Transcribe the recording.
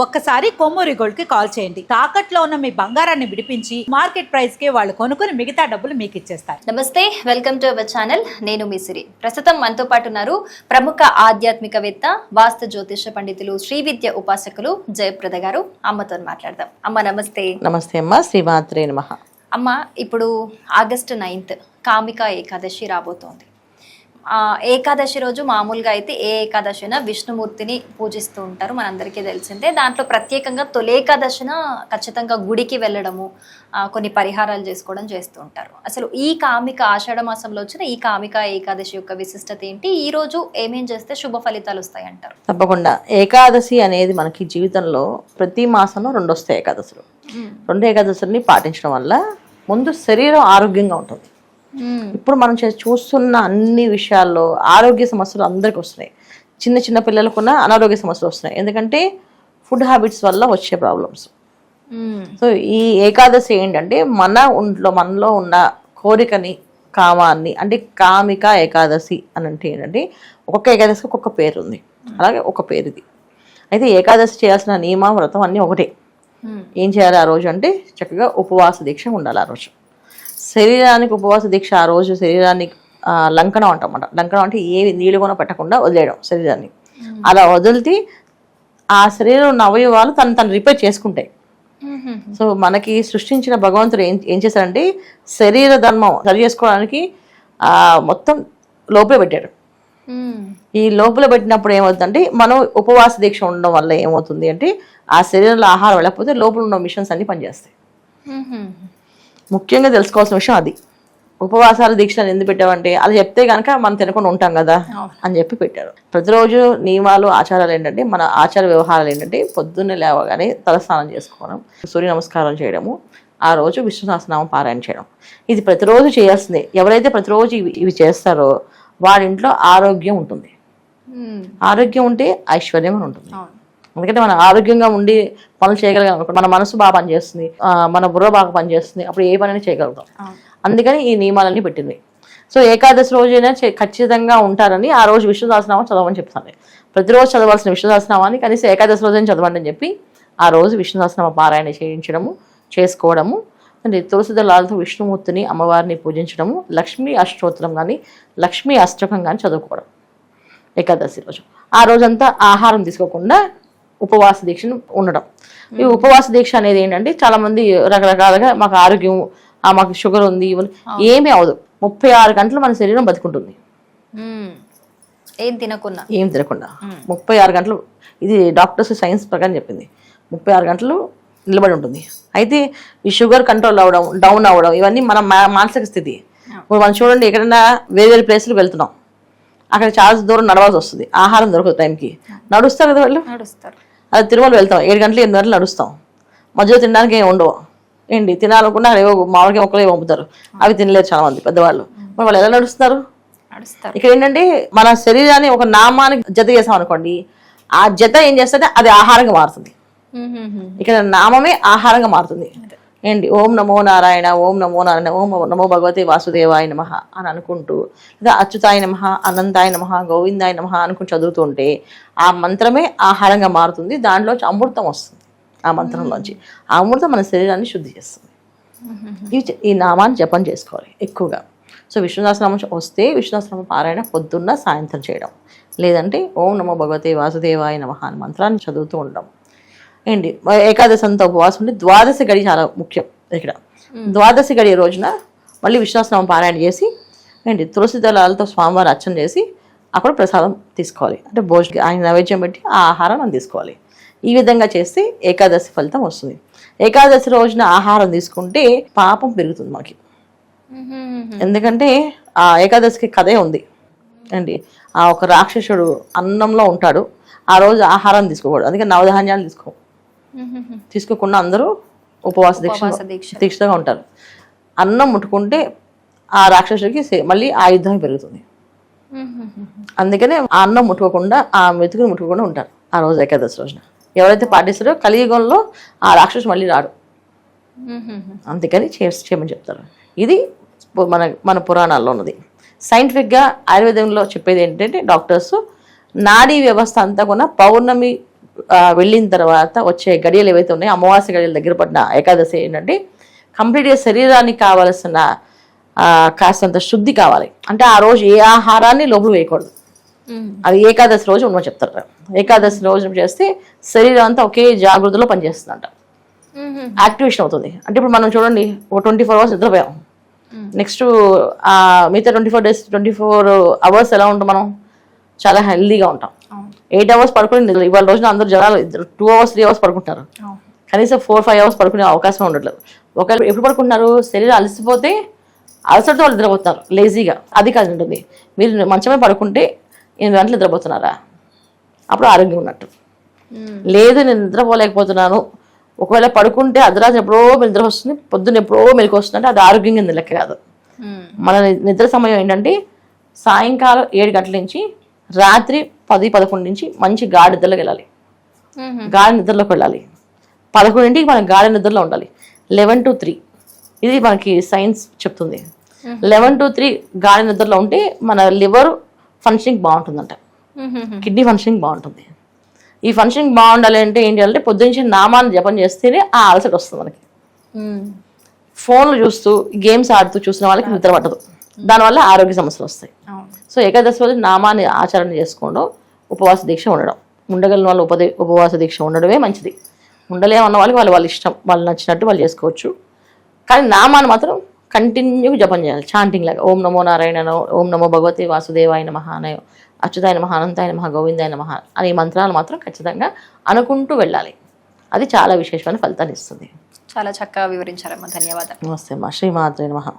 ఒక్కసారి కొమ్మూరి గోల్డ్ కి కాల్ చేయండి. తాకట్లో ఉన్న మీ బంగారాన్ని విడిపించి మార్కెట్ ప్రైస్ కి వాళ్ళు కొనుక్కుని మిగతా డబ్బులు మీకు ఇచ్చేస్తారు. నమస్తే, వెల్కమ్ టు అవర్ ఛానల్. నేను మీ సిరి. ప్రస్తుతం మనతో పాటు ఉన్నారు ప్రముఖ ఆధ్యాత్మికవేత్త, వాస్తు జ్యోతిష పండితులు, శ్రీ విద్య ఉపాసకులు జయప్రద గారు. అమ్మతో మాట్లాడదాం. అమ్మ నమస్తే. నమస్తే అమ్మ, శ్రీమాత్రే నమః. అమ్మ, ఇప్పుడు ఆగస్టు 9th కామికా ఏకాదశి రాబోతోంది. ఏకాదశి రోజు మామూలుగా అయితే ఏ ఏకాదశి అయినా విష్ణుమూర్తిని పూజిస్తూ ఉంటారు, మనందరికీ తెలిసిందే. దాంట్లో ప్రత్యేకంగా తొలేకాదశిన ఖచ్చితంగా గుడికి వెళ్ళడము, కొన్ని పరిహారాలు చేసుకోవడం చేస్తూ ఉంటారు. అసలు ఈ కామిక ఆషాఢ మాసంలో వచ్చిన ఈ కామిక ఏకాదశి యొక్క విశిష్టత ఏంటి? ఈ రోజు ఏమేం చేస్తే శుభ ఫలితాలు వస్తాయి అంటారు? తప్పకుండా. ఏకాదశి అనేది మనకి జీవితంలో ప్రతి మాసంలో 2 వస్తాయి ఏకాదశులు. 2 ఏకాదశుల్ని పాటించడం వల్ల ముందు శరీరం ఆరోగ్యంగా ఉంటుంది. ఇప్పుడు మనం చూస్తున్న అన్ని విషయాల్లో ఆరోగ్య సమస్యలు అందరికి వస్తున్నాయి. చిన్న చిన్న పిల్లలకున్న అనారోగ్య సమస్యలు వస్తున్నాయి, ఎందుకంటే ఫుడ్ హ్యాబిట్స్ వల్ల వచ్చే ప్రాబ్లమ్స్. సో ఈ ఏకాదశి ఏంటంటే మనలో ఉన్న కోరికని, కామాన్ని, అంటే కామిక ఏకాదశి అని అంటే ఏంటంటే ఒక్కొక్క ఏకాదశికి ఒక్కొక్క పేరు ఉంది. అలాగే ఒక పేరు ఇది. అయితే ఏకాదశి చేయాల్సిన నియమ, వ్రతం అన్నీ ఒకటే. ఏం చేయాలి ఆ రోజు అంటే చక్కగా ఉపవాస దీక్ష ఉండాలి ఆ రోజు. శరీరానికి ఉపవాస దీక్ష ఆ రోజు శరీరాన్ని లంకనం అంటామన్నమాట. లంకనం అంటే ఏ నీళ్ళు కూడా పెట్టకుండా వదిలేయడం శరీరాన్ని. అలా వదిలితే ఆ శరీరం ఉన్న అవయవాలు తను రిపేర్ చేసుకుంటాయి. సో మనకి సృష్టించిన భగవంతుడు ఏం చేశారంటే శరీర ధర్మం సరి చేసుకోవడానికి మొత్తం లోపల పెట్టాడు. ఈ లోపల పెట్టినప్పుడు ఏమవుతుందంటే మనం ఉపవాస దీక్ష ఉండడం వల్ల ఏమవుతుంది అంటే ఆ శరీరంలో ఆహారం వెళ్ళకపోతే లోపల ఉన్న మిషన్స్ అన్ని పనిచేస్తాయి. ముఖ్యంగా తెలుసుకోవాల్సిన విషయం అది. ఉపవాసాలు దీక్షలు ఎందుకు పెట్టామంటే అది చెప్తే కనుక మనం తినకుండా ఉంటాం కదా అని చెప్పి పెట్టారు. ప్రతిరోజు నియమాలు, ఆచారాలు ఏంటంటే, మన ఆచార వ్యవహారాలు ఏంటంటే పొద్దున్నే లేవగానే తలస్నానం చేసుకోవడం, సూర్య నమస్కారం చేయడము, ఆ రోజు విష్ణు సహస్రనామం పారాయణ చేయడం. ఇది ప్రతిరోజు చేయాల్సిందే. ఎవరైతే ప్రతిరోజు ఇవి చేస్తారో వాడి ఇంట్లో ఆరోగ్యం ఉంటుంది. ఆరోగ్యం ఉంటే ఐశ్వర్యం అని ఉంటుంది. ఎందుకంటే మనం ఆరోగ్యంగా ఉండి పనులు చేయగలిగాం అనుకో, మన మనసు బాగా పనిచేస్తుంది, మన బుర్ర బాగా పనిచేస్తుంది, అప్పుడు ఏ పనైనా చేయగలుగుతాం. అందుకని ఈ నియమాలన్నీ పెట్టింది. సో ఏకాదశి రోజైనా ఖచ్చితంగా ఉంటారని ఆ రోజు విష్ణు సహస్రనామం చదవమని చెప్తాను. ప్రతిరోజు చదవాల్సిన విష్ణు సహస్రనామాన్ని కనీసం ఏకాదశి రోజైనా చదవండి అని చెప్పి ఆ రోజు విష్ణు సహస్రనామ పారాయణ చేసుకోవడము. అంటే తులసి దళాలతో విష్ణుమూర్తిని, అమ్మవారిని పూజించడము, లక్ష్మీ అష్టోత్తరం కానీ లక్ష్మీ అష్టకం కానీ చదువుకోవడం ఏకాదశి రోజు. ఆ రోజంతా ఆహారం తీసుకోకుండా ఉపవాస దీక్షను ఉండడం. ఈ ఉపవాస దీక్ష అనేది ఏంటంటే చాలా మంది రకరకాలుగా మాకు ఆరోగ్యం, మాకు షుగర్ ఉంది, ఏమీ అవదు. 36 గంటలు మన శరీరం బతుకుంటుంది ఏం తినకుండా 36 గంటలు. ఇది డాక్టర్స్ సైన్స్ ప్రకారం చెప్పింది. 36 గంటలు నిలబడి ఉంటుంది. అయితే ఈ షుగర్ కంట్రోల్ అవ్వడం, డౌన్ అవ్వడం, ఇవన్నీ మన మానసిక స్థితి. ఇప్పుడు మనం చూడండి, ఎక్కడైనా వేరే ప్లేస్లకు వెళ్తున్నాం, అక్కడ చాలా దూరం నడవాల్సి వస్తుంది, ఆహారం దొరకదు టైంకి. నడుస్తారు కదా వాళ్ళు, అది తిరుమల వెళ్తాం, 7 గంటలు 8 గంటలు నడుస్తాం, మధ్యలో తినడానికి ఏమి ఉండవు. ఏంటి తినాలనుకున్నా ఏవో మామిడికాయ మొక్కలు పంపుతారు, అవి తినలేరు చాలా మంది పెద్దవాళ్ళు. మరి వాళ్ళు ఎలా నడుస్తారు? ఇక్కడ ఏంటంటే మన శరీరాన్ని ఒక నామానికి జత చేసాం అనుకోండి, ఆ జత ఏం చేస్తే అది ఆహారంగా మారుతుంది. ఇక్కడ నామమే ఆహారంగా మారుతుంది. ఏంటి ఓం నమో నారాయణ, ఓం నమో నారాయణ, ఓం నమో భగవతే వాసుదేవాయ నమః అని అనుకుంటూ, లేదా అచ్యుతాయ నమః, అనంతాయ నమః, గోవిందాయ నమః అనుకుంటూ చదువుతుంటే ఆ మంత్రమే ఆహారంగా మారుతుంది. దాంట్లోంచి అమృతం వస్తుంది. ఆ మంత్రంలోంచి ఆ అమృతం మన శరీరాన్ని శుద్ధి చేస్తుంది. ఈ నామాన్ని జపం చేసుకోవాలి ఎక్కువగా. సో విష్ణు సహస్రనామం వస్తే విష్ణు సహస్రనామ పారాయణ పొద్దున్న, సాయంత్రం చేయడం, లేదంటే ఓం నమో భగవతే వాసుదేవాయ నమః అని మంత్రాన్ని చదువుతూ ఉండడం. ఏంటి ఏకాదశి అంతా ఉపవాసం ఉంటే ద్వాదశి గడి చాలా ముఖ్యం. ఇక్కడ ద్వాదశి గడి రోజున మళ్ళీ విష్ణు సహస్రనామం పారాయణ చేసి ఏంటి తులసి దళాలతో స్వామివారి అర్చన చేసి అక్కడ ప్రసాదం తీసుకోవాలి. అంటే భోజనం ఆయన నైవేద్యం పెట్టి ఆ ఆహారం మనం తీసుకోవాలి. ఈ విధంగా చేస్తే ఏకాదశి ఫలితం వస్తుంది. ఏకాదశి రోజున ఆహారం తీసుకుంటే పాపం పెరుగుతుంది మనకి. ఎందుకంటే ఆ ఏకాదశికి కథే ఉంది అండి. ఆ ఒక రాక్షసుడు అన్నంలో ఉంటాడు, ఆ రోజు ఆహారం తీసుకోకూడదు, అందుకే నవధాన్యాలు తీసుకోకుండా అందరూ ఉపవాస దీక్షగా ఉంటారు. అన్నం ముట్టుకుంటే ఆ రాక్షసుడికి మళ్ళీ ఆయుధం పెరుగుతుంది. అందుకనే ఆ అన్నం ముట్టుకోకుండా, ఆ మెతుకుని ముట్టుకోకుండా ఉంటారు ఆ రోజు ఏకాదశి రోజున. ఎవరైతే పాటిస్తారో కలియుగంలో ఆ రాక్షసు మళ్ళీ రాడు. అందుకని చేయమని చెప్తారు. ఇది మన పురాణాల్లో ఉన్నది. సైంటిఫిక్గా ఆయుర్వేదంలో చెప్పేది ఏంటంటే డాక్టర్స్ నాడీ వ్యవస్థ అంతా కూడా పౌర్ణమి వెళ్ళిన తర్వాత వచ్చే గడియలు ఏవైతే ఉన్నాయో అమావాస్య గడియలు దగ్గర పడిన ఏకాదశి ఏంటంటే కంప్లీట్గా శరీరానికి కావలసిన కాస్తంత శుద్ధి కావాలి. అంటే ఆ రోజు ఏ ఆహారాన్ని లోపల వేయకూడదు. అది ఏకాదశి రోజు ఉండమని చెప్తారు. ఏకాదశి రోజు చేస్తే శరీరం అంతా ఒకే జాగృతిలో పనిచేస్తుందంట, యాక్టివేషన్ అవుతుంది. అంటే ఇప్పుడు మనం చూడండి, ఒక 24 అవర్స్ నిద్రపోయాం, నెక్స్ట్ మిగతా 24 అవర్స్ ఎలా ఉంటాం మనం? చాలా హెల్దీగా ఉంటాం. 8 అవర్స్ పడుకుని ఇవాళ రోజున అందరూ జనాలు 2 అవర్స్ 3 అవర్స్ పడుకుంటున్నారు, కనీసం 4-5 అవర్స్ పడుకునే అవకాశం ఉండట్లేదు. ఒకవేళ ఎప్పుడు పడుకుంటున్నారు? శరీరం అలసిపోతే అలసటతో వాళ్ళు నిద్రపోతున్నారు లేజీగా. అది కాదు ఉంటుంది. మీరు మంచమే పడుకుంటే 8 గంటలు నిద్రపోతున్నారా? అప్పుడు ఆరోగ్యం ఉన్నట్టు. లేదు నేను నిద్రపోలేకపోతున్నాను, ఒకవేళ పడుకుంటే అర్ధరాత్రి ఎప్పుడో నిద్ర వస్తుంది, పొద్దున్న ఎప్పుడో మెలకు వస్తుంది అంటే అది ఆరోగ్యంగా లెక్క కాదు. మన నిద్ర సమయం ఏంటంటే సాయంకాలం 7 గంటల నుంచి రాత్రి 10-11 నుంచి మంచి గాఢ నిద్రలోకి వెళ్ళాలి. గాఢ నిద్రలోకి వెళ్ళాలి. 11ంటికి మనం గాఢ నిద్రలో ఉండాలి. 11 to 3 ఇది మనకి సైన్స్ చెప్తుంది. 11 to 3 గాఢ నిద్రలో ఉంటే మన లివర్ ఫంక్షనింగ్ బాగుంటుందంట, కిడ్నీ ఫంక్షనింగ్ బాగుంటుంది. ఈ ఫంక్షనింగ్ బాగుండాలి అంటే ఏం చేయాలంటే పొద్దున్నే నామాన్ని జపం చేస్తేనే ఆ అలసట వస్తుంది మనకి. ఫోన్లు చూస్తూ గేమ్స్ ఆడుతూ చూసిన వాళ్ళకి నిద్ర పట్టదు, దానివల్ల ఆరోగ్య సమస్యలు వస్తాయి. సో ఏకాదశి రోజు నామాన్ని ఆచరణ చేసుకోవడం, ఉపవాస దీక్ష ఉండడం, ఉండగలిగిన వాళ్ళు ఉపవాస దీక్ష ఉండడమే మంచిది. ఉండలేమన్న వాళ్ళకి వాళ్ళు ఇష్టం, వాళ్ళు నచ్చినట్టు వాళ్ళు చేసుకోవచ్చు. కానీ నామాన్ని మాత్రం కంటిన్యూగా జపం చేయాలి, చాంటింగ్ లాగా. ఓం నమో నారాయణ, ఓం నమో భగవతి వాసుదేవాయ నమః, అచ్యుతాయ నమః, అనంతాయ నమః, గోవిందాయ నమః అనే మంత్రాలు మాత్రం ఖచ్చితంగా అనుకుంటూ వెళ్ళాలి. అది చాలా విశేషమైన ఫలితాన్ని ఇస్తుంది. చాలా చక్కగా వివరించారమ్మా, ధన్యవాదాలు. నమస్తే అమ్మా, శ్రీమాత్రే నమః.